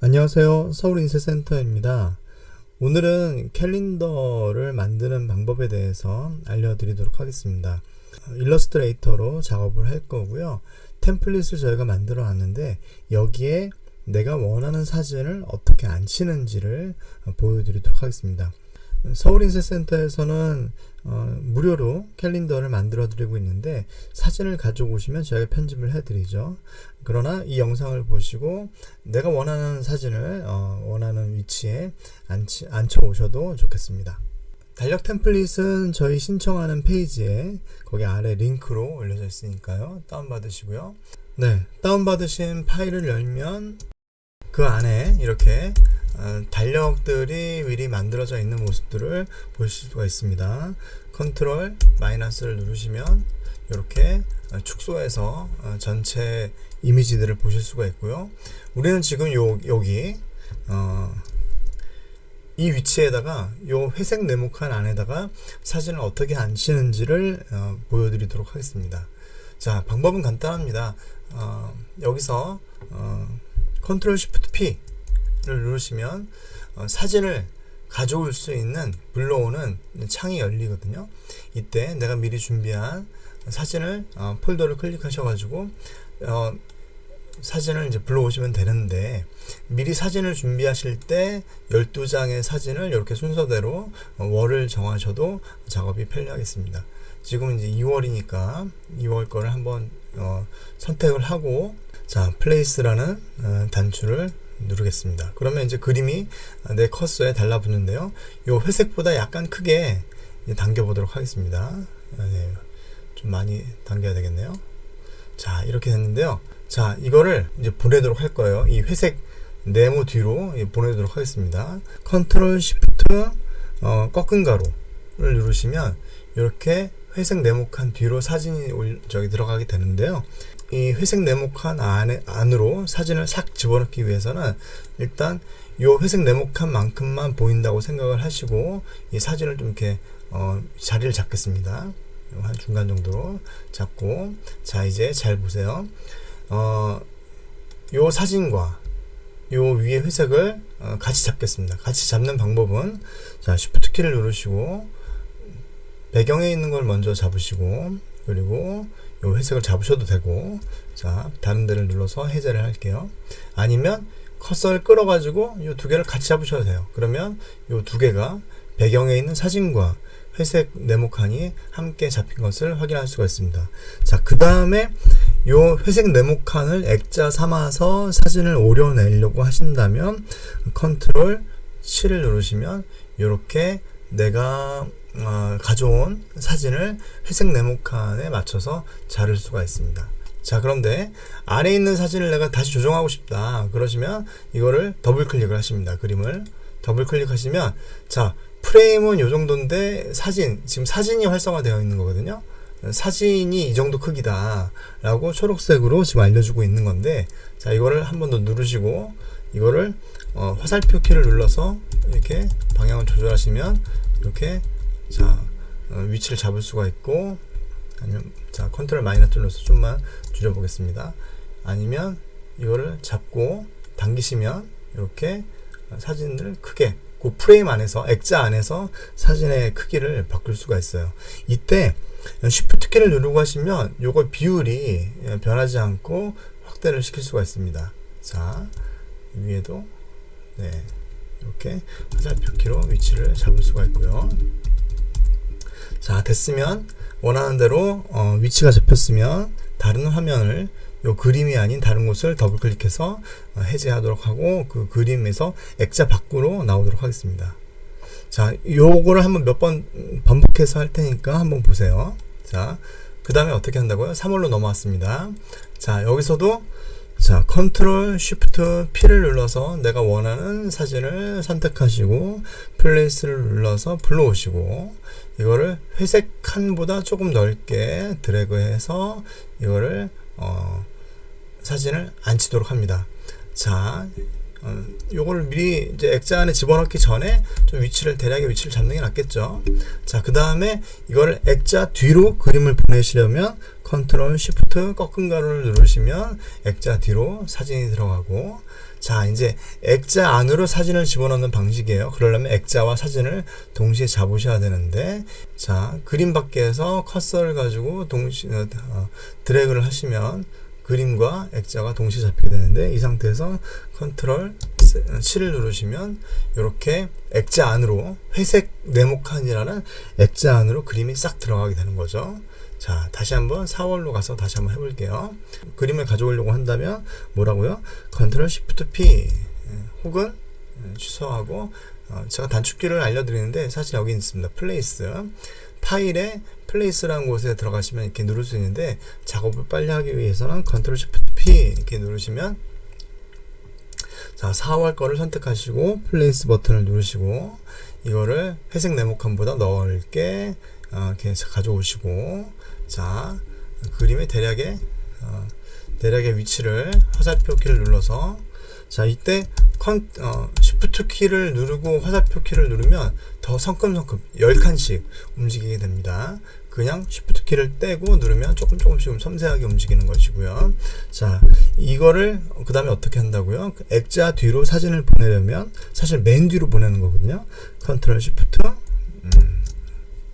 안녕하세요. 서울인쇄센터입니다. 오늘은 캘린더를 만드는 방법에 대해서 알려드리도록 하겠습니다. 일러스트레이터로 작업을 할 거고요. 템플릿을 저희가 만들어 놨는데 여기에 내가 원하는 사진을 어떻게 앉히는지를 보여드리도록 하겠습니다. 서울인쇄센터에서는 무료로 캘린더를 만들어 드리고 있는데 사진을 가져오시면 저희가 편집을 해 드리죠. 그러나 이 영상을 보시고 내가 원하는 사진을 원하는 위치에 앉혀 오셔도 좋겠습니다. 달력 템플릿은 저희 신청하는 페이지에 거기 아래 링크로 올려져 있으니까요. 다운받으시고요. 네, 다운받으신 파일을 열면 그 안에 이렇게 달력들이 미리 만들어져 있는 모습들을 보실 수가 있습니다. 컨트롤 마이너스를 누르시면 이렇게 축소해서 전체 이미지들을 보실 수가 있고요. 우리는 지금 여기 이 위치에다가 요 회색 네모칸 안에다가 사진을 어떻게 앉히는지를 보여드리도록 하겠습니다. 자, 방법은 간단합니다. 여기서 컨트롤 쉬프트 P 를 누르시면 사진을 가져올 수 있는 불러오는 창이 열리거든요. 이때 내가 미리 준비한 사진을 폴더를 클릭하셔가지고 사진을 이제 불러오시면 되는데, 미리 사진을 준비하실 때 12장의 사진을 이렇게 순서대로 월을 정하셔도 작업이 편리하겠습니다. 지금 이제 2월이니까 2월 거를 한번 선택을 하고, 자, 플레이스라는 단추를 누르겠습니다. 그러면 이제 그림이 내 커서에 달라붙는데요. 이 회색보다 약간 크게 당겨 보도록 하겠습니다. 네, 좀 많이 당겨야 되겠네요. 자, 이렇게 됐는데요. 자, 이거를 이제 보내도록 할 거예요. 이 회색 네모 뒤로 보내도록 하겠습니다. 컨트롤 쉬프트 꺾은 가로를 누르시면 이렇게 회색 네모칸 뒤로 사진이 들어가게 되는데요. 이 회색 네모칸 안으로 사진을 싹 집어넣기 위해서는 일단 이 회색 네모칸 만큼만 보인다고 생각을 하시고 이 사진을 좀 이렇게 자리를 잡겠습니다. 한 중간 정도로 잡고, 자, 이제 잘 보세요. 요 사진과 요 위에 회색을 같이 잡겠습니다. 같이 잡는 방법은, 자, Shift 키를 누르시고 배경에 있는 걸 먼저 잡으시고, 그리고 요 회색을 잡으셔도 되고, 자, 다른 데를 눌러서 해제를 할게요. 아니면 커서를 끌어가지고 요 두 개를 같이 잡으셔도 돼요. 그러면 요 두 개가 배경에 있는 사진과 회색 네모칸이 함께 잡힌 것을 확인할 수가 있습니다. 자, 그 다음에 요 회색 네모칸을 액자 삼아서 사진을 오려내려고 하신다면 컨트롤 7을 누르시면 이렇게 내가 가져온 사진을 회색 네모칸에 맞춰서 자를 수가 있습니다. 자, 그런데 안에 있는 사진을 내가 다시 조정하고 싶다 그러시면 이거를 더블 클릭을 하십니다. 그림을 더블 클릭하시면, 자, 프레임은 요 정도인데 지금 사진이 활성화되어 있는 거거든요. 사진이 이 정도 크기다 라고 초록색으로 지금 알려주고 있는 건데, 자, 이거를 한 번 더 누르시고 이거를 화살표 키를 눌러서 이렇게 방향을 조절하시면 이렇게, 자, 위치를 잡을 수가 있고, 아니면, 자, 컨트롤 마이너스 눌러서 좀만 줄여보겠습니다. 아니면 이거를 잡고 당기시면 이렇게 사진을 크게, 그 프레임 안에서, 액자 안에서 사진의 크기를 바꿀 수가 있어요. 이때 Shift 키를 누르고 하시면 요거 비율이 변하지 않고 확대를 시킬 수가 있습니다. 자, 위에도 네, 이렇게 화살표 키로 위치를 잡을 수가 있고요. 자, 됐으면 원하는 대로 위치가 잡혔으면 다른 화면을, 요 그림이 아닌 다른 곳을 더블 클릭해서 해제하도록 하고 그 그림에서 액자 밖으로 나오도록 하겠습니다. 자, 요거를 한번 몇 번 반복해서 할 테니까 한번 보세요. 자, 그 다음에 어떻게 한다고요? 3월로 넘어왔습니다. 자, 여기서도, 자, 컨트롤 쉬프트 P를 눌러서 내가 원하는 사진을 선택하시고 플레이스를 눌러서 불러오시고 이거를 회색 칸보다 조금 넓게 드래그해서 이거를 사진을 앉히도록 합니다. 자, 요거를 미리 이제 액자 안에 집어넣기 전에 좀 대략의 위치를 잡는 게 낫겠죠. 자, 그 다음에 이거를 액자 뒤로 그림을 보내시려면 컨트롤 쉬프트 꺾은 가로를 누르시면 액자 뒤로 사진이 들어가고, 자, 이제 액자 안으로 사진을 집어넣는 방식이에요. 그러려면 액자와 사진을 동시에 잡으셔야 되는데, 자, 그림 밖에서 커서를 가지고 동시에 드래그를 하시면 그림과 액자가 동시에 잡히게 되는데, 이 상태에서 컨트롤 7을 누르시면 이렇게 액자 안으로, 회색 네모칸이라는 액자 안으로 그림이 싹 들어가게 되는 거죠. 자, 다시 한번 4월로 가서 다시 한번 해볼게요. 그림을 가져오려고 한다면 뭐라고요? 컨트롤 쉬프트 P 혹은 취소하고, 제가 단축키를 알려드리는데 사실 여기 있습니다. 플레이스. 파일에 플레이스라는 곳에 들어가시면 이렇게 누를 수 있는데, 작업을 빨리 하기 위해서는 컨트롤 쉬프트 P 이렇게 누르시면, 자, 4월 거를 선택하시고 플레이스 버튼을 누르시고 이거를 회색 네모칸보다 넓게 이렇게 가져오시고, 자, 그림의 대략의 위치를 화살표 키를 눌러서, 자, 이때 Shift 키를 누르고 화살표 키를 누르면 더 성큼성큼 10칸씩 움직이게 됩니다. 그냥 Shift 키를 떼고 누르면 조금씩 섬세하게 움직이는 것이고요. 자, 이거를 그 다음에 어떻게 한다고요? 액자 뒤로 사진을 보내려면 사실 맨 뒤로 보내는 거거든요. 컨트롤 Shift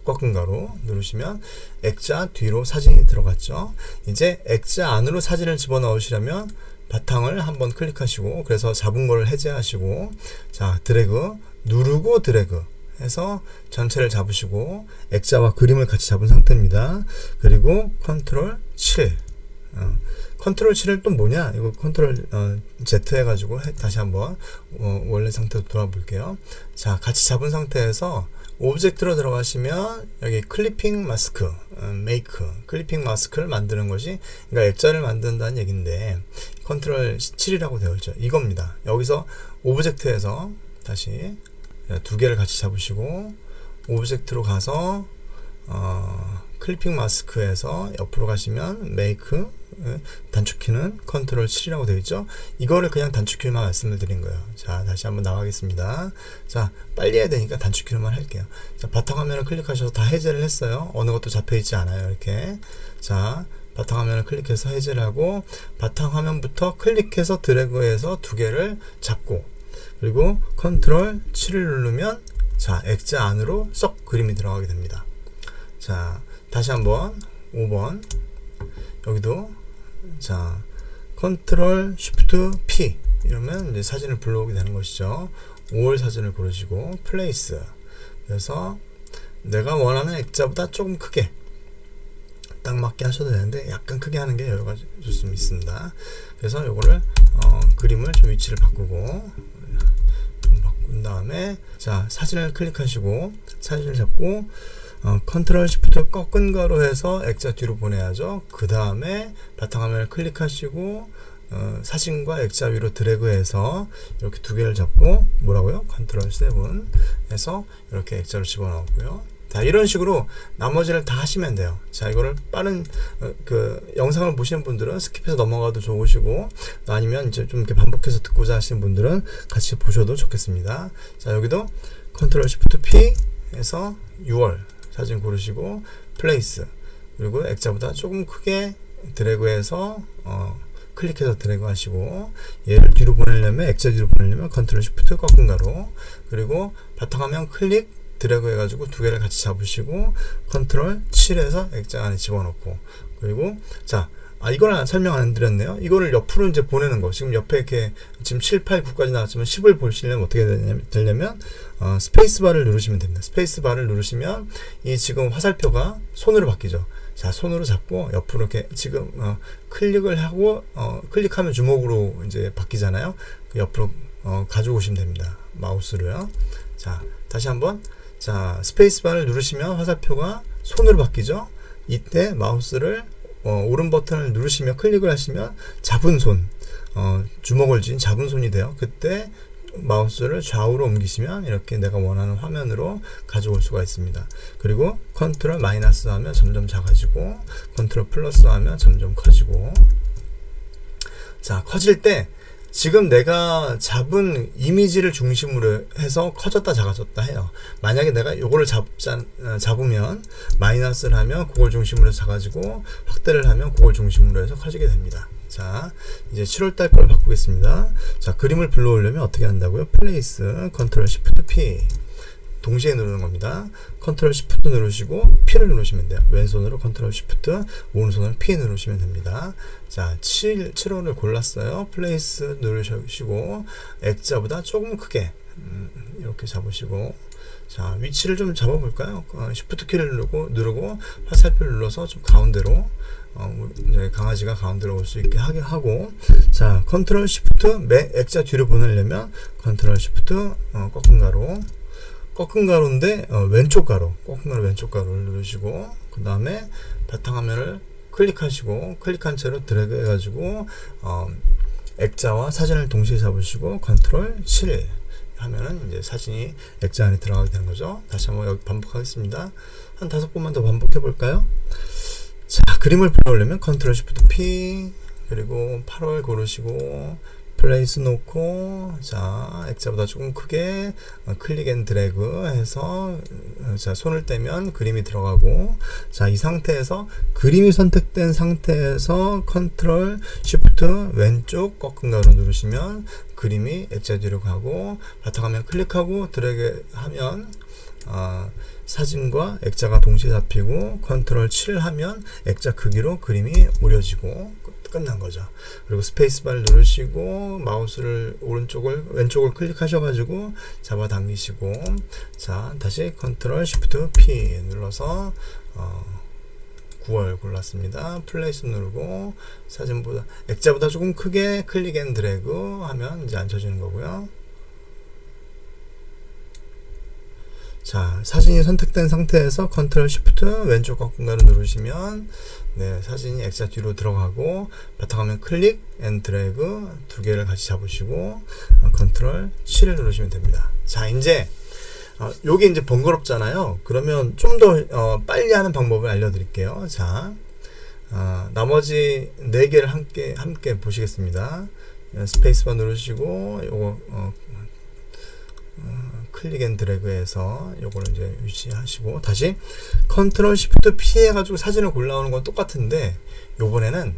꺾은 가로 누르시면 액자 뒤로 사진이 들어갔죠. 이제 액자 안으로 사진을 집어넣으시려면 바탕을 한번 클릭하시고, 그래서 잡은 거를 해제하시고, 자, 드래그 누르고 드래그 해서 전체를 잡으시고 액자와 그림을 같이 잡은 상태입니다. 그리고 컨트롤 7 컨트롤 7을 또 뭐냐, 이거 컨트롤 Z 해가지고 다시 한번 원래 상태로 돌아볼게요. 자, 같이 잡은 상태에서 오브젝트로 들어가시면 여기 클리핑 마스크, 메이크, 클리핑 마스크를 만드는 것이, 그러니까 액자를 만든다는 얘기인데, 컨트롤 7이라고 되어 있죠. 이겁니다. 여기서 오브젝트에서 다시 두 개를 같이 잡으시고 오브젝트로 가서 클리핑 마스크에서 옆으로 가시면 메이크, 단축키는 컨트롤 7이라고 되어 있죠. 이거를 그냥 단축키만 말씀을 드린 거예요. 자, 다시 한번 나가겠습니다. 자, 빨리 해야 되니까 단축키로만 할게요. 자, 바탕화면을 클릭하셔서 다 해제를 했어요. 어느 것도 잡혀 있지 않아요. 이렇게. 자, 바탕화면을 클릭해서 해제를 하고, 바탕화면부터 클릭해서 드래그해서 두 개를 잡고, 그리고 컨트롤 7을 누르면, 자, 액자 안으로 쏙 그림이 들어가게 됩니다. 자, 다시 한번 5번 여기도, 자, 컨트롤 쉬프트 P 이러면 이제 사진을 불러오게 되는 것이죠. 5월 사진을 고르시고 플레이스, 그래서 내가 원하는 액자보다 조금 크게 딱 맞게 하셔도 되는데, 약간 크게 하는 게 여러 가지 좀 있습니다. 그래서 요거를 그림을 좀 위치를 바꾸고, 좀 바꾼 다음에, 자, 사진을 클릭하시고 사진을 잡고 컨트롤 쉬프트 꺾은 가로 해서 액자 뒤로 보내야죠. 그 다음에 바탕화면을 클릭하시고 사진과 액자 위로 드래그해서 이렇게 두 개를 잡고, 뭐라고요? 컨트롤 7 해서 이렇게 액자로 집어넣고요. 자, 이런 식으로 나머지를 다 하시면 돼요. 자, 이거를 빠른 영상을 보시는 분들은 스킵해서 넘어가도 좋으시고, 아니면 이제 좀 이렇게 반복해서 듣고자 하시는 분들은 같이 보셔도 좋겠습니다. 자, 여기도 컨트롤 쉬프트 P 해서 6월 사진 고르시고 플레이스, 그리고 액자보다 조금 크게 드래그해서 클릭해서 드래그 하시고, 얘를 뒤로 보내려면, 액자 뒤로 보내려면 컨트롤 쉬프트 꺾은 가로, 그리고 바탕화면 클릭 드래그 해가지고 두 개를 같이 잡으시고 컨트롤 7에서 액자 안에 집어넣고, 그리고 자, 이걸 설명 안 드렸네요. 이거를 옆으로 이제 보내는 거, 지금 옆에 이렇게 지금 7, 8, 9까지 나왔지만 10을 보시려면 어떻게 되냐면 스페이스바를 누르시면 됩니다. 스페이스바를 누르시면 이 지금 화살표가 손으로 바뀌죠. 자, 손으로 잡고 옆으로 이렇게 지금 클릭을 하고 클릭하면 주먹으로 이제 바뀌잖아요. 그 옆으로 가져오시면 됩니다. 마우스로요. 자, 다시 한번, 자, 스페이스바를 누르시면 화살표가 손으로 바뀌죠. 이때 마우스를 오른 버튼을 누르시면, 클릭을 하시면 잡은 손, 주먹을 쥔 잡은 손이 돼요. 그때 마우스를 좌우로 옮기시면 이렇게 내가 원하는 화면으로 가져올 수가 있습니다. 그리고 컨트롤 마이너스 하면 점점 작아지고, 컨트롤 플러스 하면 점점 커지고. 자, 커질 때 지금 내가 잡은 이미지를 중심으로 해서 커졌다 작아졌다 해요. 만약에 내가 요거를 잡으면 마이너스를 하면 그걸 중심으로 해서 작아지고 확대를 하면 그걸 중심으로 해서 커지게 됩니다. 자, 이제 7월달 걸 바꾸겠습니다. 자, 그림을 불러오려면 어떻게 한다고요? 플레이스 컨트롤 시프트 P 동시에 누르는 겁니다. 컨트롤 시프트 누르시고 P를 누르시면 돼요. 왼손으로 컨트롤 시프트, 오른손으로 P 누르시면 됩니다. 자, 7호를 골랐어요. 플레이스 누르시고 액자보다 조금 크게 이렇게 잡으시고, 자, 위치를 좀 잡아볼까요? 시프트 키를 누르고 화살표를 눌러서 좀 가운데로 강아지가 가운데로 올 수 있게 하게 하고, 자, 컨트롤 시프트 액자 뒤로 보내려면 컨트롤 시프트 꺾은 가로인데 왼쪽 가로, 꺾은 가로 왼쪽 가로를 누르시고, 그 다음에 바탕화면을 클릭하시고 클릭한 채로 드래그 해가지고 액자와 사진을 동시에 잡으시고 컨트롤 7 하면은 이제 사진이 액자 안에 들어가게 되는 거죠. 다시 한번 여기 반복하겠습니다. 한 5번만 더 반복해 볼까요? 자, 그림을 불러오려면 컨트롤 시프트 P, 그리고 8월 고르시고 플레이스 놓고, 자, 액자보다 조금 크게 클릭 앤 드래그 해서, 자, 손을 떼면 그림이 들어가고, 자, 이 상태에서 그림이 선택된 상태에서 컨트롤 시프트 왼쪽 꺾은 가로 누르시면 그림이 액자 뒤로 가고, 바탕화면 클릭하고 드래그 하면 사진과 액자가 동시에 잡히고, 컨트롤 7 하면 액자 크기로 그림이 오려지고 끝난 거죠. 그리고 스페이스바를 누르시고 마우스를 왼쪽을 클릭하셔가지고 잡아당기시고, 자, 다시 컨트롤 시프트 P 눌러서 9월 골랐습니다. 플레이스 누르고 사진보다 액자보다 조금 크게 클릭 앤 드래그 하면 이제 앉혀지는 거고요. 자, 사진이 선택된 상태에서 컨트롤 시프트 왼쪽 꺾은가를 누르시면 네, 사진이 액자 뒤로 들어가고, 바탕화면 클릭 앤 드래그 두 개를 같이 잡으시고 컨트롤 7을 누르시면 됩니다. 자, 이제 요게 이제 번거롭잖아요. 그러면 좀 더 빨리 하는 방법을 알려드릴게요. 자, 나머지 4개를 함께 보시겠습니다. 스페이스바 누르시고 요거 클릭 앤 드래그해서 요거를 이제 위치하시고, 다시 컨트롤 시프트 P 해가지고 사진을 골라오는 건 똑같은데 요번에는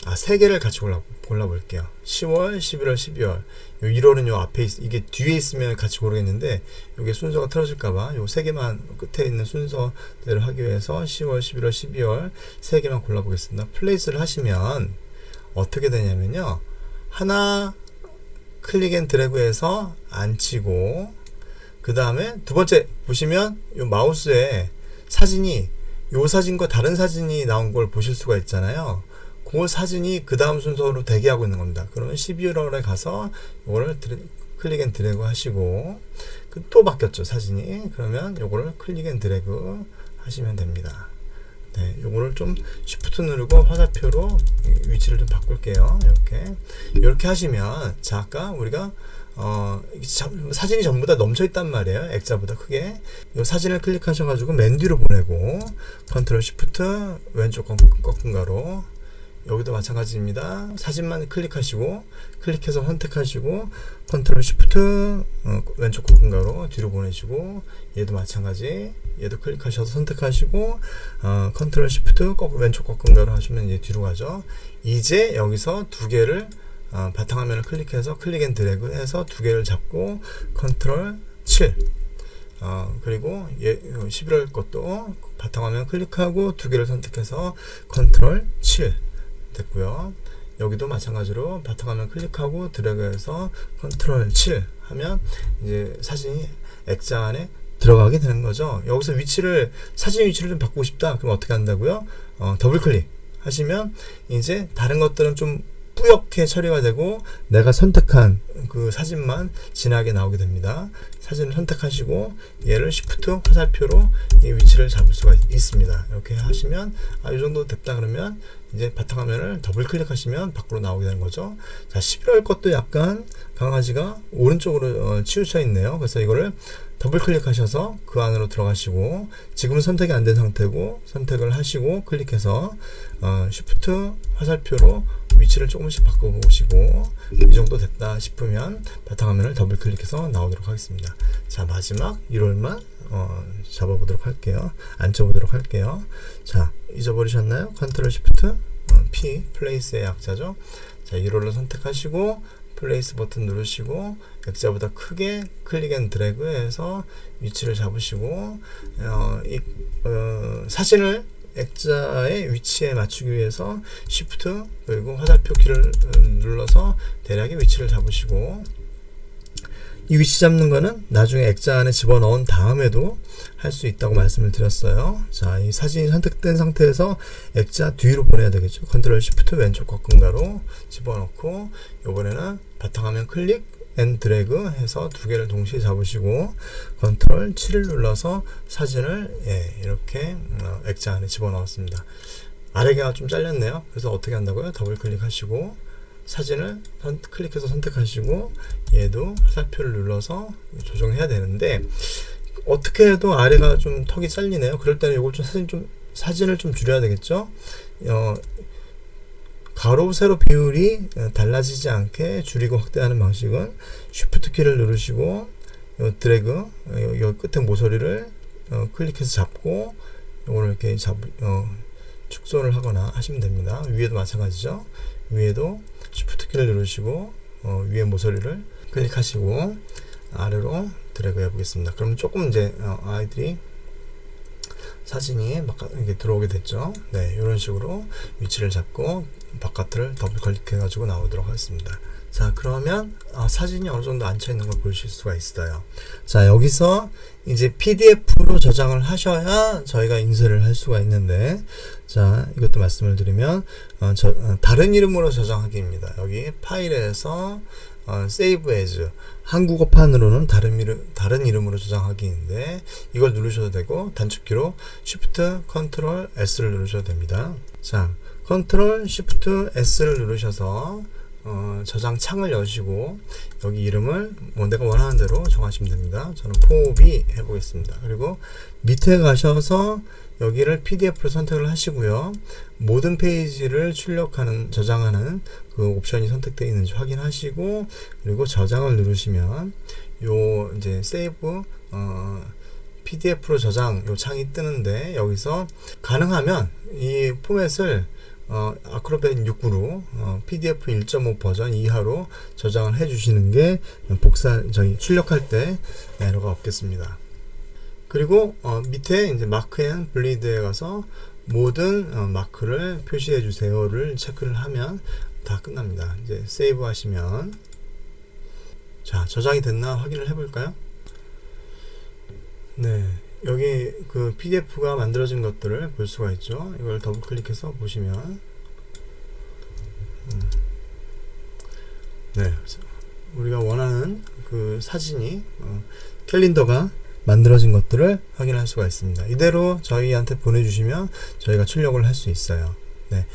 3개를 같이 골라볼게요. 10월, 11월, 12월. 요 1월은 요 앞에 이게 뒤에 있으면 같이 고르겠는데 요게 순서가 틀어질까봐 요 3개만 끝에 있는 순서대로 하기 위해서 10월, 11월, 12월 3개만 골라보겠습니다. 플레이스를 하시면 어떻게 되냐면요, 하나 클릭 앤 드래그해서 앉히고, 그 다음에 두 번째 보시면 요 마우스에 사진이 요 사진과 다른 사진이 나온 걸 보실 수가 있잖아요. 그 사진이 그 다음 순서로 대기하고 있는 겁니다. 그러면 12월에 가서 요거를 클릭 앤 드래그 하시고, 또 바뀌었죠 사진이. 그러면 요거를 클릭 앤 드래그 하시면 됩니다. 네, 요거를 좀 Shift 누르고 화살표로 위치를 좀 바꿀게요. 이렇게 하시면, 자, 아까 우리가 사진이 전부 다 넘쳐 있단 말이에요. 액자보다 크게. 이 사진을 클릭하셔가지고 맨 뒤로 보내고 컨트롤 시프트 왼쪽 꺾은 가로, 여기도 마찬가지입니다. 사진만 클릭해서 선택하시고 컨트롤 시프트 왼쪽 꺾은 가로 뒤로 보내시고, 얘도 마찬가지, 얘도 클릭하셔서 선택하시고 컨트롤 시프트 왼쪽 꺾은 가로 하시면 이제 뒤로 가죠. 이제 여기서 두 개를 바탕화면을 클릭해서 클릭 앤 드래그 해서 두 개를 잡고 컨트롤 7, 그리고 11월 것도 바탕화면 클릭하고 두 개를 선택해서 컨트롤 7 됐고요. 여기도 마찬가지로 바탕화면 클릭하고 드래그해서 컨트롤 7 하면 이제 사진이 액자 안에 들어가게 되는 거죠. 여기서 사진 위치를 좀 바꾸고 싶다. 그럼 어떻게 한다고요? 더블 클릭 하시면 이제 다른 것들은 좀 뿌옇게 처리가 되고 내가 선택한 그 사진만 진하게 나오게 됩니다. 사진을 선택하시고 얘를 Shift 화살표로 이 위치를 잡을 수가 있습니다. 이렇게 하시면 이 정도 됐다 그러면 이제 바탕화면을 더블 클릭하시면 밖으로 나오게 되는 거죠. 자, 11월 것도 약간 강아지가 오른쪽으로 치우쳐 있네요. 그래서 이거를 더블 클릭하셔서 그 안으로 들어가시고, 지금은 선택이 안 된 상태고 선택을 하시고 클릭해서 Shift 화살표로 위치를 조금씩 바꿔보시고, 이 정도 됐다 싶으면 바탕화면을 더블 클릭해서 나오도록 하겠습니다. 자, 마지막 1홀만 잡아보도록 할게요. 앉혀보도록 할게요. 자, 잊어버리셨나요? 컨트롤 Shift P, 플레이스의 약자죠. 자, 1홀로 선택하시고 플레이스 버튼 누르시고 액자보다 크게 클릭 앤 드래그 해서 위치를 잡으시고, 사진을 액자의 위치에 맞추기 위해서 Shift 그리고 화살표 키를 눌러서 대략의 위치를 잡으시고, 이 위치 잡는 거는 나중에 액자 안에 집어넣은 다음에도 할 수 있다고 말씀을 드렸어요. 자, 이 사진이 선택된 상태에서 액자 뒤로 보내야 되겠죠. 컨트롤 Shift 왼쪽 꺾은가로 집어넣고, 이번에는 바탕화면 클릭 앤 드래그 해서 두 개를 동시에 잡으시고 컨트롤 7을 눌러서 사진을 이렇게 액자 안에 집어넣었습니다. 아래가 좀 잘렸네요. 그래서 어떻게 한다고요? 더블 클릭하시고 사진을 클릭해서 선택하시고 얘도 화살표를 눌러서 조정해야 되는데, 어떻게 해도 아래가 좀 턱이 잘리네요. 그럴 때는 이걸 사진을 좀 줄여야 되겠죠. 가로 세로 비율이 달라지지 않게 줄이고 확대하는 방식은 Shift 키를 누르시고 드래그 요 끝에 모서리를 클릭해서 잡고 이걸 이렇게 축소를 하거나 하시면 됩니다. 위에도 마찬가지죠. 위에도 Shift 키를 누르시고 위에 모서리를 클릭하시고 아래로 드래그 해보겠습니다. 그럼 조금 이제 아이들이 사진이 이렇게 들어오게 됐죠. 네, 이런 식으로 위치를 잡고 바깥을 더블 클릭해 가지고 나오도록 하겠습니다. 자, 그러면 사진이 어느 정도 앉혀 있는 걸 보실 수가 있어요. 자, 여기서 이제 PDF로 저장을 하셔야 저희가 인쇄를 할 수가 있는데, 자, 이것도 말씀을 드리면 다른 이름으로 저장하기입니다. 여기 파일에서 Save as 한국어판으로는 다른 이름으로 저장하기인데, 이걸 누르셔도 되고 단축키로 Shift Ctrl S를 누르셔도 됩니다. 자, Ctrl Shift S를 누르셔서 저장 창을 여시고 여기 이름을 내가 원하는 대로 정하시면 됩니다. 저는 포비 해보겠습니다. 그리고 밑에 가셔서 여기를 PDF로 선택을 하시고요. 모든 페이지를 저장하는 그 옵션이 선택되어 있는지 확인하시고, 그리고 저장을 누르시면 요 이제 세이브 PDF로 저장 요 창이 뜨는데, 여기서 가능하면 이 포맷을 아크로벳 6구로 PDF 1.5 버전 이하로 저장을 해주시는 게 출력할 때 에러가 없겠습니다. 그리고 밑에 이제 마크 앤 블리드에 가서 모든 마크를 표시해 주세요를 체크를 하면 다 끝납니다. 이제 세이브 하시면, 자, 저장이 됐나 확인을 해볼까요? 네, 여기 그 PDF가 만들어진 것들을 볼 수가 있죠. 이걸 더블 클릭해서 보시면 네, 우리가 원하는 그 사진이 캘린더가 만들어진 것들을 확인할 수가 있습니다. 이대로 저희한테 보내주시면 저희가 출력을 할 수 있어요. 네,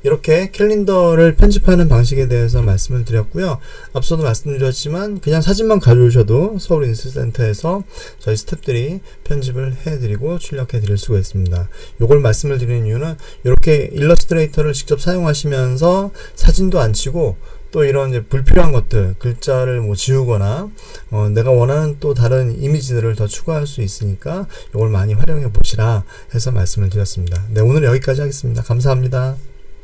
이렇게 캘린더를 편집하는 방식에 대해서 말씀을 드렸고요. 앞서도 말씀드렸지만 그냥 사진만 가져오셔도 서울인쇄센터에서 저희 스태프들이 편집을 해드리고 출력해 드릴 수가 있습니다. 이걸 말씀을 드리는 이유는 이렇게 일러스트레이터를 직접 사용하시면서 사진도 안 치고 또 이런 이제 불필요한 것들, 글자를 지우거나 내가 원하는 또 다른 이미지들을 더 추가할 수 있으니까 이걸 많이 활용해 보시라 해서 말씀을 드렸습니다. 네, 오늘 여기까지 하겠습니다. 감사합니다.